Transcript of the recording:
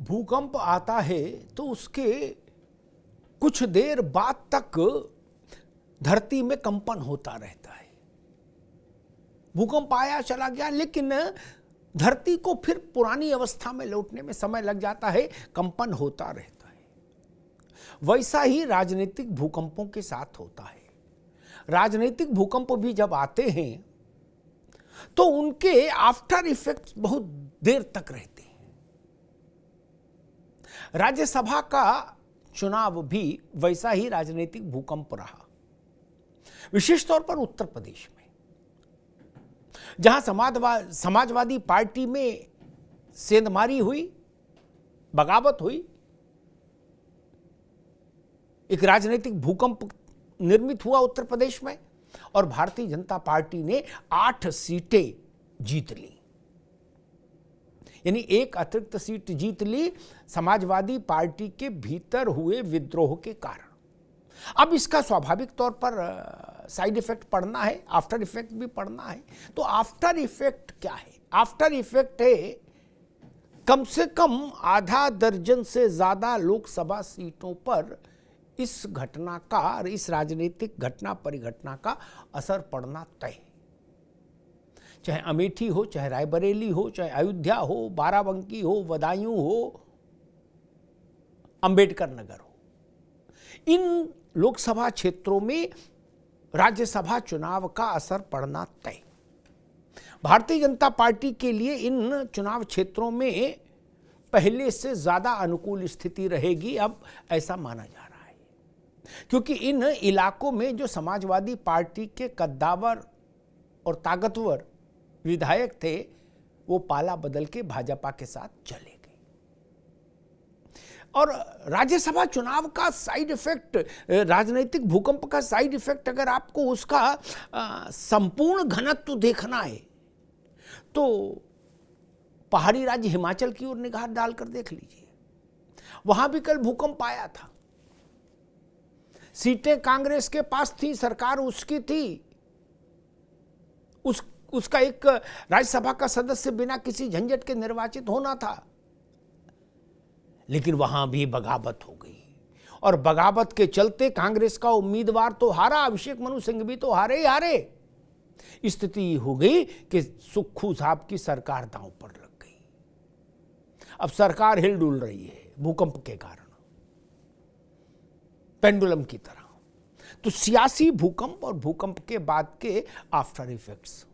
भूकंप आता है तो उसके कुछ देर बाद तक धरती में कंपन होता रहता है। भूकंप आया चला गया, लेकिन धरती को फिर पुरानी अवस्था में लौटने में समय लग जाता है, कंपन होता रहता है। वैसा ही राजनीतिक भूकंपों के साथ होता है। राजनीतिक भूकंप भी जब आते हैं तो उनके आफ्टर इफेक्ट्स बहुत देर तक रहते हैं। राज्यसभा का चुनाव भी वैसा ही राजनीतिक भूकंप रहा, विशेष तौर पर उत्तर प्रदेश में, जहां समाजवादी पार्टी में सेंधमारी हुई, बगावत हुई, एक राजनीतिक भूकंप निर्मित हुआ उत्तर प्रदेश में, और भारतीय जनता पार्टी ने 8 सीटें जीत ली, यानी एक अतिरिक्त सीट जीत ली समाजवादी पार्टी के भीतर हुए विद्रोह के कारण। अब इसका स्वाभाविक तौर पर साइड इफेक्ट पड़ना है, आफ्टर इफेक्ट भी पड़ना है। तो आफ्टर इफेक्ट क्या है? आफ्टर इफेक्ट है कम से कम आधा दर्जन से ज्यादा लोकसभा सीटों पर इस घटना का, इस राजनीतिक घटना परिघटना का असर पड़ना तय। चाहे अमेठी हो, चाहे रायबरेली हो, चाहे अयोध्या हो, बाराबंकी हो, बदायूं हो, अंबेडकर नगर हो, इन लोकसभा क्षेत्रों में राज्यसभा चुनाव का असर पड़ना तय। भारतीय जनता पार्टी के लिए इन चुनाव क्षेत्रों में पहले से ज्यादा अनुकूल स्थिति रहेगी, अब ऐसा माना जा रहा है, क्योंकि इन इलाकों में जो समाजवादी पार्टी के कद्दावर और ताकतवर विधायक थे, वो पाला बदल के भाजपा के साथ चले गए। और राज्यसभा चुनाव का साइड इफेक्ट, राजनीतिक भूकंप का साइड इफेक्ट, अगर आपको उसका संपूर्ण घनत्व देखना है तो पहाड़ी राज्य हिमाचल की ओर निगाह डालकर देख लीजिए। वहां भी कल भूकंप आया था, सीटें कांग्रेस के पास थी, सरकार उसकी थी, उसका एक राज्यसभा का सदस्य बिना किसी झंझट के निर्वाचित होना था, लेकिन वहां भी बगावत हो गई। और बगावत के चलते कांग्रेस का उम्मीदवार तो हारा, अभिषेक मनु सिंह भी तो हारे ही हारे। स्थिति हो गई कि सुक्खू साहब की सरकार दांव पर लग गई। अब सरकार हिलडुल रही है भूकंप के कारण, पेंडुलम की तरह। तो सियासी भूकंप और भूकंप के बाद के आफ्टर इफेक्ट्स।